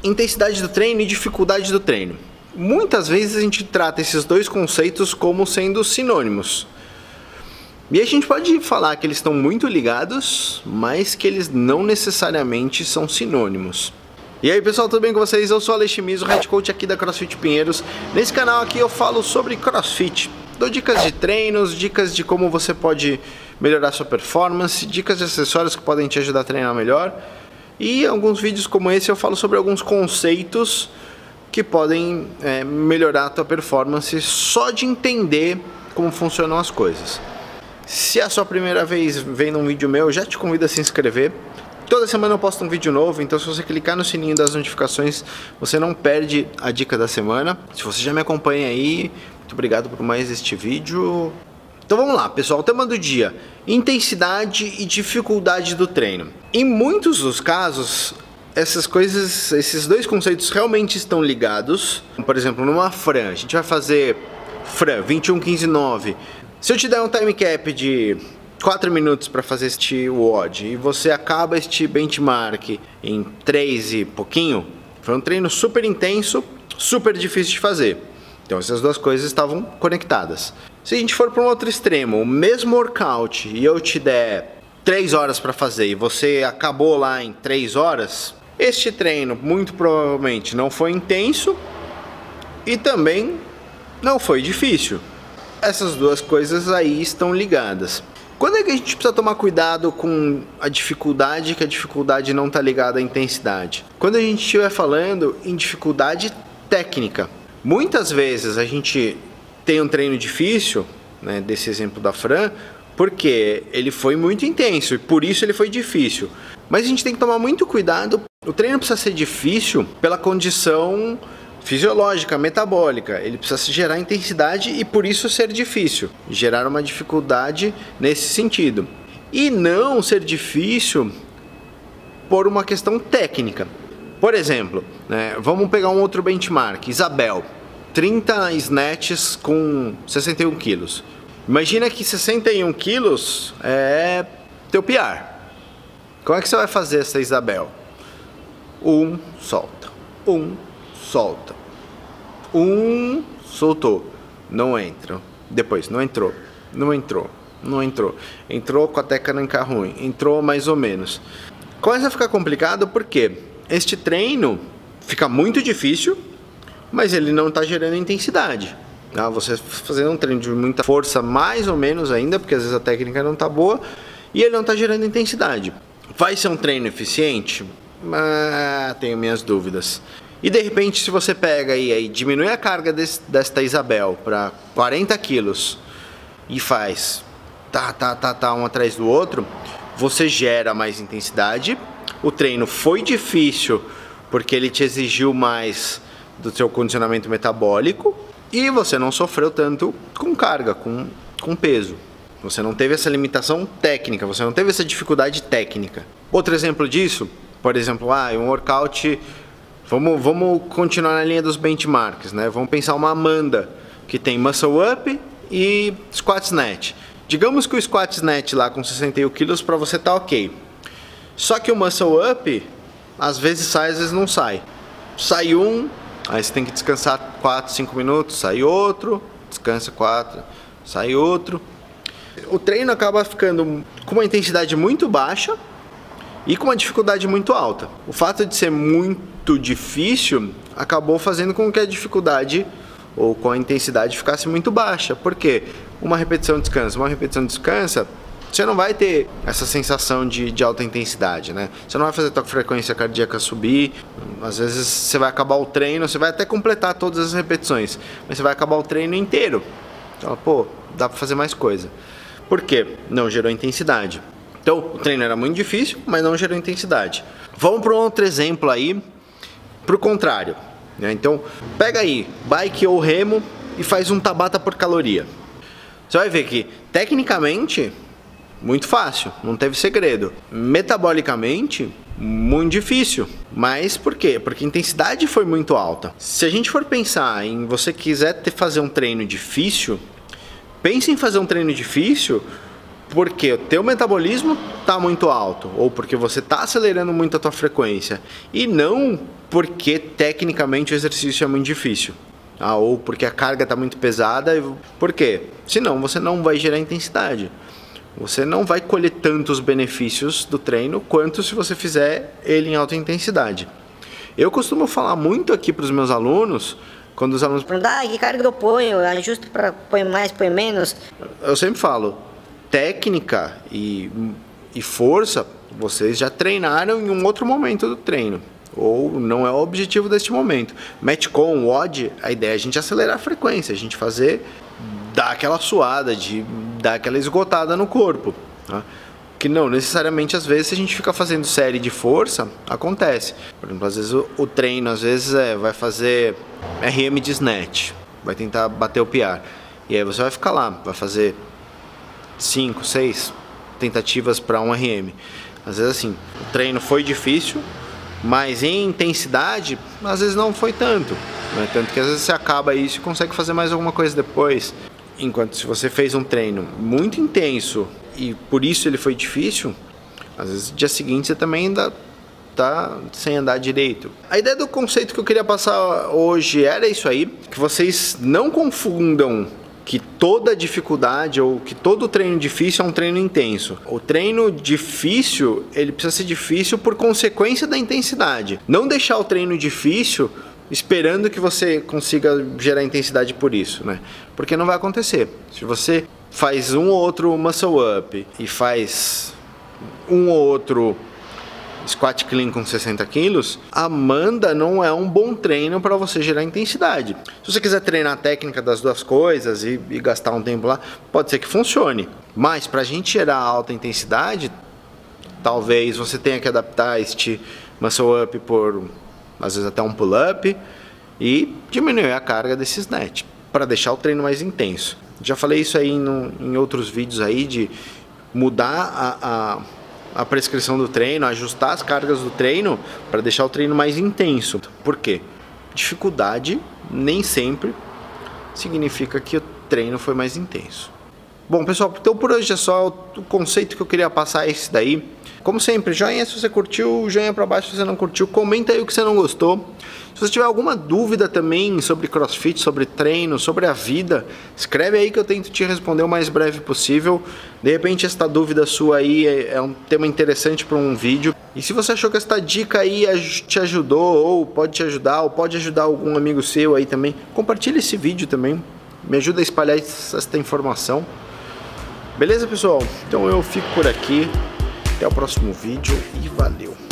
Intensidade do treino e dificuldade do treino. Muitas vezes a gente trata esses dois conceitos como sendo sinônimos. E a gente pode falar que eles estão muito ligados, mas que eles não necessariamente são sinônimos. E aí pessoal, tudo bem com vocês? Eu sou o Alex Miso, Head Coach aqui da CrossFit Pinheiros. Nesse canal aqui eu falo sobre CrossFit. Dou dicas de treinos, dicas de como você pode melhorar sua performance, dicas de acessórios que podem te ajudar a treinar melhor. E em alguns vídeos como esse eu falo sobre alguns conceitos que podem melhorar a tua performance só de entender como funcionam as coisas. Se é a sua primeira vez vendo um vídeo meu, já te convido a se inscrever. Toda semana eu posto um vídeo novo, então se você clicar no sininho das notificações, você não perde a dica da semana. Se você já me acompanha aí, muito obrigado por mais este vídeo. Então vamos lá, pessoal, o tema do dia: intensidade e dificuldade do treino. Em muitos dos casos, essas coisas, esses dois conceitos realmente estão ligados. Por exemplo, numa Fran, a gente vai fazer Fran 21, 15, 9. Se eu te der um time cap de 4 minutos para fazer este WOD e você acaba este benchmark em 3 e pouquinho, foi um treino super intenso, super difícil de fazer. Então essas duas coisas estavam conectadas. Se a gente for para um outro extremo, o mesmo workout e eu te der 3 horas para fazer e você acabou lá em 3 horas, este treino muito provavelmente não foi intenso e também não foi difícil. Essas duas coisas aí estão ligadas. Quando é que a gente precisa tomar cuidado com a dificuldade, que a dificuldade não está ligada à intensidade? Quando a gente estiver falando em dificuldade técnica. Muitas vezes a gente tem um treino difícil, né, desse exemplo da Fran, porque ele foi muito intenso e por isso ele foi difícil. Mas a gente tem que tomar muito cuidado. O treino precisa ser difícil pela condição fisiológica, metabólica. Ele precisa gerar intensidade e por isso ser difícil, gerar uma dificuldade nesse sentido. E não ser difícil por uma questão técnica. Por exemplo, né, vamos pegar um outro benchmark, Isabel, 30 snatches com 61 quilos. Imagina que 61 quilos é teu PR. Como é que você vai fazer essa Isabel? Solta. Solta. Soltou. Não entra. Depois, não entrou. Não entrou. Não entrou. Entrou com a técnica ruim. Entrou mais ou menos. Começa a ficar complicado porque este treino fica muito difícil, mas ele não está gerando intensidade. Você fazendo um treino de muita força, mais ou menos ainda, porque às vezes a técnica não está boa, e ele não está gerando intensidade. Vai ser um treino eficiente? Tenho minhas dúvidas. E de repente, se você pega aí diminui a carga desta Isabel para 40 quilos e faz um atrás do outro, você gera mais intensidade. O treino foi difícil porque ele te exigiu mais do seu condicionamento metabólico e você não sofreu tanto com carga, com peso. Você não teve essa limitação técnica, você não teve essa dificuldade técnica. Outro exemplo disso, por exemplo, um workout, vamos continuar na linha dos benchmarks, né? Vamos pensar uma Amanda que tem muscle up e squat snatch. Digamos que o squat snatch lá com 61 quilos para você tá ok. Só que o muscle up às vezes sai, às vezes não sai. Sai um, aí você tem que descansar 4, 5 minutos, sai outro, descansa 4, sai outro. O treino acaba ficando com uma intensidade muito baixa e com uma dificuldade muito alta. O fato de ser muito difícil acabou fazendo com que a dificuldade ou com a intensidade ficasse muito baixa. Por quê? Uma repetição descansa, você não vai ter essa sensação de alta intensidade, né? Você não vai fazer a tua frequência cardíaca subir. Às vezes você vai acabar o treino, você vai até completar todas as repetições, mas você vai acabar o treino inteiro. Então, dá pra fazer mais coisa. Por quê? Não gerou intensidade. Então, o treino era muito difícil, mas não gerou intensidade. Vamos para um outro exemplo aí, pro contrário, né? Então, pega aí, bike ou remo e faz um Tabata por caloria. Você vai ver que, tecnicamente, muito fácil, não teve segredo. Metabolicamente, muito difícil. Mas por quê? Porque a intensidade foi muito alta. Se a gente for pensar em você quiser fazer um treino difícil, pense em fazer um treino difícil porque o teu metabolismo está muito alto ou porque você está acelerando muito a tua frequência e não porque tecnicamente o exercício é muito difícil. Ou porque a carga está muito pesada. Por quê? Senão você não vai gerar intensidade. Você não vai colher tantos benefícios do treino quanto se você fizer ele em alta intensidade. Eu costumo falar muito aqui para os meus alunos, quando os alunos perguntam, que carga eu ponho, ajusto para põe mais, põe menos. Eu sempre falo, técnica e força, vocês já treinaram em um outro momento do treino. Ou não é o objetivo deste momento. Metcon, WOD, a ideia é a gente acelerar a frequência, a gente dar aquela suada, dar aquela esgotada no corpo. Tá? Que não necessariamente, às vezes, se a gente fica fazendo série de força, acontece. Por exemplo, às vezes o treino, vai fazer RM de snatch, vai tentar bater o PR. E aí você vai ficar lá, vai fazer 5, 6 tentativas para um RM. Às vezes assim, o treino foi difícil, mas em intensidade, às vezes não foi tanto. Né? Tanto que às vezes você acaba isso e consegue fazer mais alguma coisa depois. Enquanto se você fez um treino muito intenso e por isso ele foi difícil, às vezes no dia seguinte você também ainda tá sem andar direito. A ideia do conceito que eu queria passar hoje era isso aí, que vocês não confundam que toda dificuldade ou que todo treino difícil é um treino intenso. O treino difícil, ele precisa ser difícil por consequência da intensidade. Não deixar o treino difícil esperando que você consiga gerar intensidade por isso, né? Porque não vai acontecer. Se você faz um ou outro muscle up e faz um ou outro squat clean com 60 quilos, a manda não é um bom treino para você gerar intensidade. Se você quiser treinar a técnica das duas coisas e gastar um tempo lá, pode ser que funcione. Mas para a gente gerar alta intensidade, talvez você tenha que adaptar este muscle up por, às vezes, até um pull-up e diminuir a carga desse snatch para deixar o treino mais intenso. Já falei isso aí em outros vídeos aí, de mudar a prescrição do treino, ajustar as cargas do treino para deixar o treino mais intenso. Por quê? Dificuldade nem sempre significa que o treino foi mais intenso. Bom, pessoal, então por hoje é só. O conceito que eu queria passar é esse daí. Como sempre, joinha se você curtiu, joinha para baixo se você não curtiu, comenta aí o que você não gostou. Se você tiver alguma dúvida também sobre CrossFit, sobre treino, sobre a vida, escreve aí que eu tento te responder o mais breve possível. De repente esta dúvida sua aí é um tema interessante para um vídeo. E se você achou que esta dica aí te ajudou, ou pode te ajudar, ou pode ajudar algum amigo seu aí também, compartilha esse vídeo também. Me ajuda a espalhar esta informação. Beleza, pessoal? Então eu fico por aqui. Até o próximo vídeo e valeu!